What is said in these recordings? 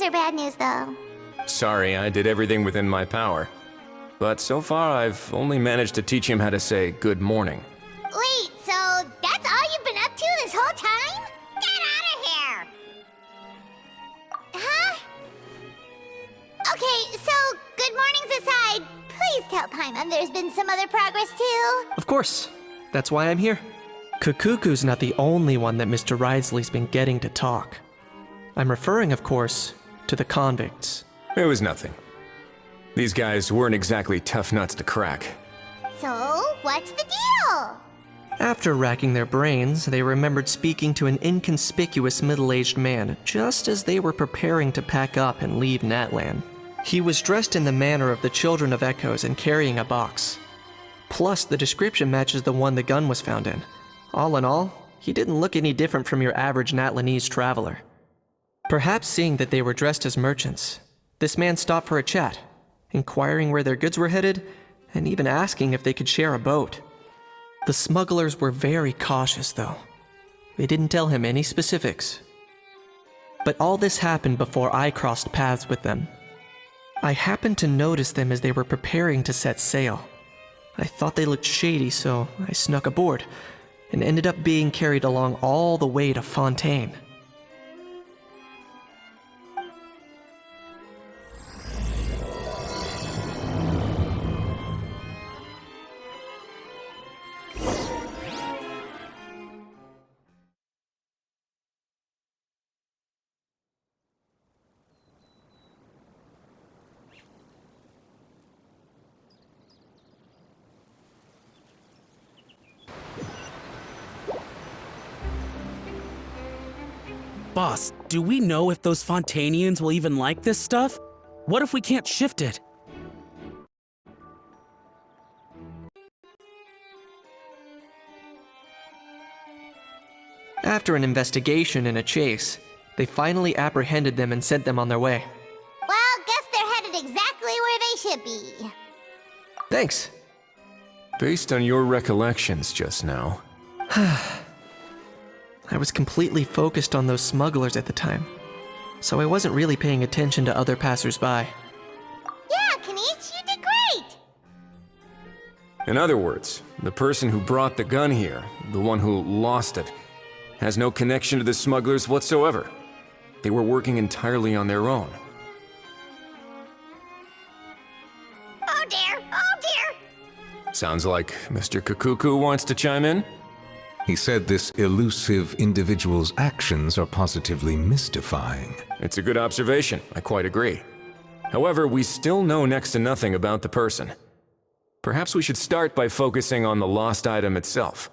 or bad news, though? Sorry, I did everything within my power. But so far, I've only managed to teach him how to say good morning. Wait, so that's all you've been up to this whole time? Get out of here! Huh? Okay, so good mornings aside, please tell Paimon there's been some other progress too. Of course. That's why I'm here. Kukuku's not the only one that Mr. Ridesley's been getting to talk. I'm referring, of course, to the convicts. It was nothing. These guys weren't exactly tough nuts to crack. So, what's the deal? After racking their brains, they remembered speaking to an inconspicuous middle-aged man just as they were preparing to pack up and leave Natlan. He was dressed in the manner of the Children of Echoes and carrying a box. Plus, the description matches the one the gun was found in. All in all, he didn't look any different from your average Natlanese traveler. Perhaps seeing that they were dressed as merchants, this man stopped for a chat, inquiring where their goods were headed, and even asking if they could share a boat. The smugglers were very cautious, though. They didn't tell him any specifics. But all this happened before I crossed paths with them. I happened to notice them as they were preparing to set sail. I thought they looked shady, so I snuck aboard, and ended up being carried along all the way to Fontaine. Boss, do we know if those Fontanians will even like this stuff? What if we can't shift it? After an investigation and a chase, they finally apprehended them and sent them on their way. Well, guess they're headed exactly where they should be. Thanks. Based on your recollections just now, I was completely focused on those smugglers at the time, so I wasn't really paying attention to other passersby. Yeah, Kanish, you did great! in other words, the person who brought the gun here, the one who lost it, has no connection to the smugglers whatsoever. They were working entirely on their own. Oh dear, oh dear! Sounds like Mr. Kukuku wants to chime in? He said this elusive individual's actions are positively mystifying. It's a good observation, I quite agree. However, we still know next to nothing about the person. Perhaps we should start by focusing on the lost item itself.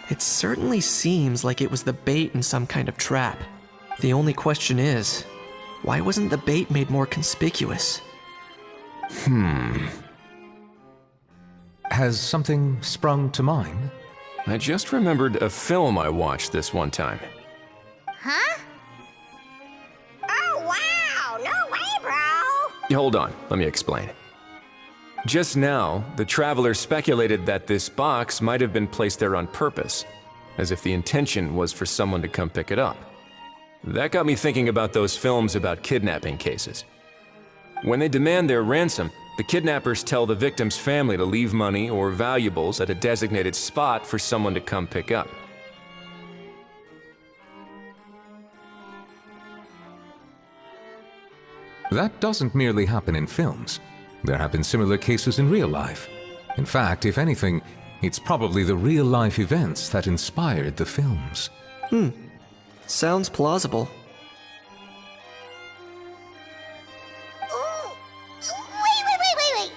It certainly seems like it was the bait in some kind of trap. The only question is, why wasn't the bait made more conspicuous? Has something sprung to mind? I just remembered a film I watched this one time. Huh? Oh wow, no way, bro! Hold on, let me explain. Just now, the traveler speculated that this box might have been placed there on purpose, as if the intention was for someone to come pick it up. That got me thinking about those films about kidnapping cases. When they demand their ransom, the kidnappers tell the victim's family to leave money or valuables at a designated spot for someone to come pick up. That doesn't merely happen in films. There have been similar cases in real life. In fact, if anything, it's probably the real-life events that inspired the films. Sounds plausible. Ooh. Wait.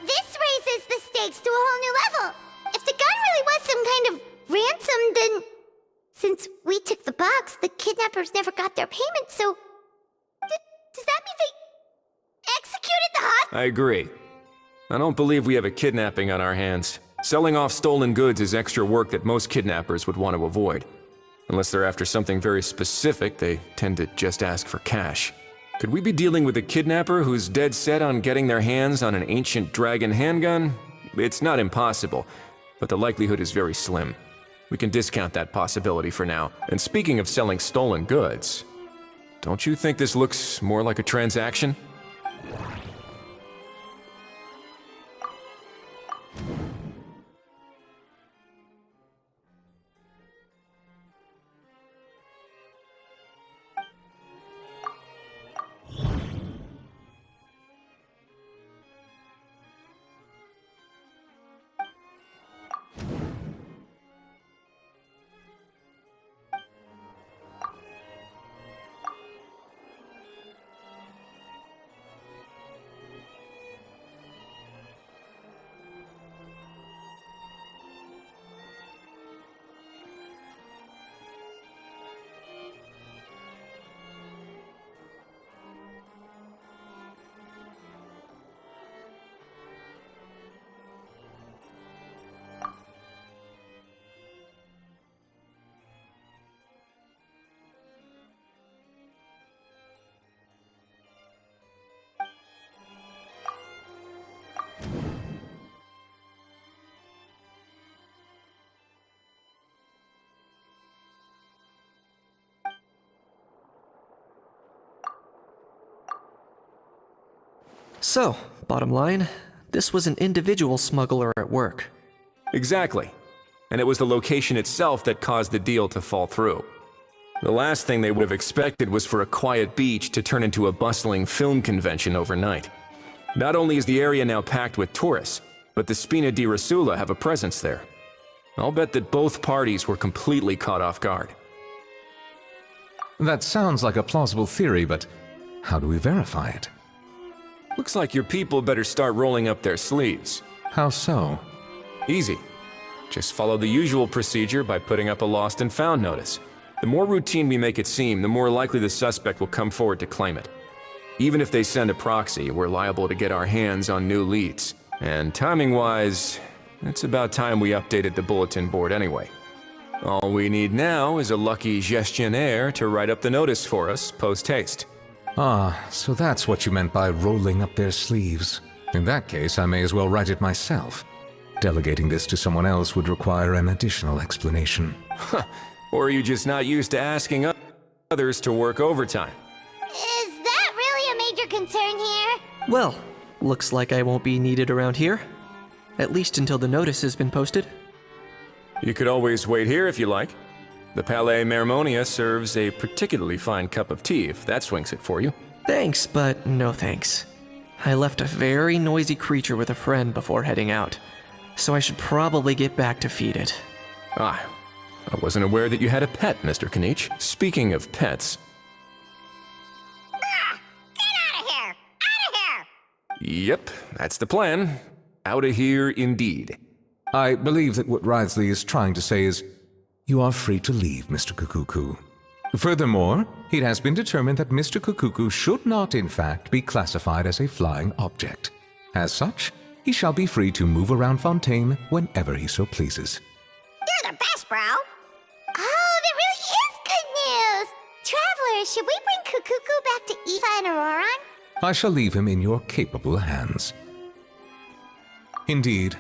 This raises the stakes to a whole new level. If the gun really was some kind of ransom, then... Since we took the box, the kidnappers kidnappers never got their payment, so... does that mean they executed the hostage? I agree. I don't believe we have a kidnapping on our hands. Selling off stolen goods is extra work that most kidnappers would want to avoid. Unless they're after something very specific, they tend to just ask for cash. Could we be dealing with a kidnapper who's dead set on getting their hands on an ancient dragon handgun? It's not impossible, but the likelihood is very slim. We can discount that possibility for now. And speaking of selling stolen goods, don't you think this looks more like a transaction? So, bottom line, this was an individual smuggler at work. Exactly. And it was the location itself that caused the deal to fall through. The last thing they would have expected was for a quiet beach to turn into a bustling film convention overnight. Not only is the area now packed with tourists, but the Spina di Rosula have a presence there. I'll bet that both parties were completely caught off guard. That sounds like a plausible theory, but how do we verify it? Looks like your people better start rolling up their sleeves. How so? Easy. Just follow the usual procedure by putting up a lost and found notice. The more routine we make it seem, the more likely the suspect will come forward to claim it. Even if they send a proxy, we're liable to get our hands on new leads. And timing-wise, it's about time we updated the bulletin board anyway. All we need now is a lucky gestionnaire to write up the notice for us post-haste. Ah, so that's what you meant by rolling up their sleeves. In that case, I may as well write it myself. Delegating this to someone else would require an additional explanation. Or are you just not used to asking others to work overtime? Is that really a major concern here? Well, looks like I won't be needed around here. At least until the notice has been posted. You could always wait here if you like. The Palais Mermonia serves a particularly fine cup of tea if that swings it for you. Thanks, but no thanks. I left a very noisy creature with a friend before heading out, so I should probably get back to feed it. Ah, I wasn't aware that you had a pet, Mr. Kanich. Speaking of pets... Get out of here! Out of here! Yep, that's the plan. Out of here indeed. I believe that what Wriothesley is trying to say is, you are free to leave, Mr. Kukuku. Furthermore, it has been determined that Mr. Kukuku should not, in fact, be classified as a flying object. As such, he shall be free to move around Fontaine whenever he so pleases. You're the best, bro! Oh, that really is good news! Travelers, should we bring Kukuku back to Aoife and Auroran? I shall leave him in your capable hands. Indeed.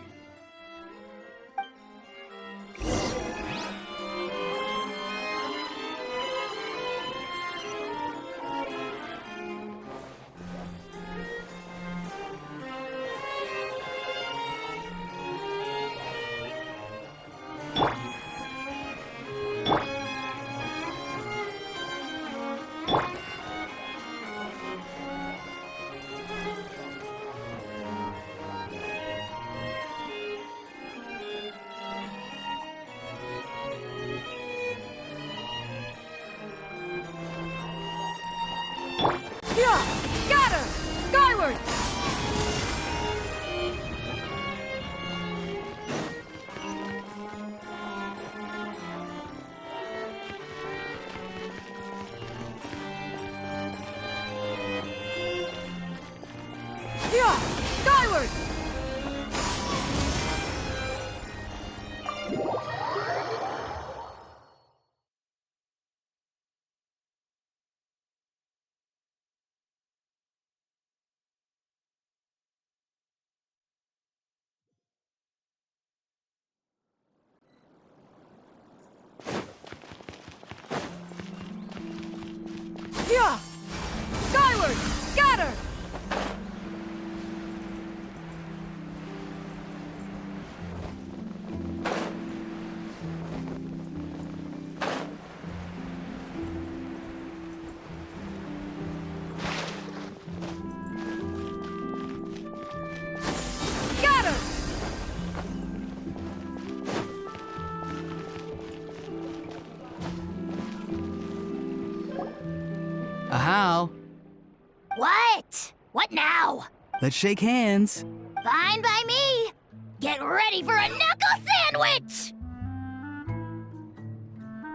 Skyward! Yeah! Skyward! Scatter! Scatter! How? What? What now? Let's shake hands. Fine by me. Get ready for a knuckle sandwich!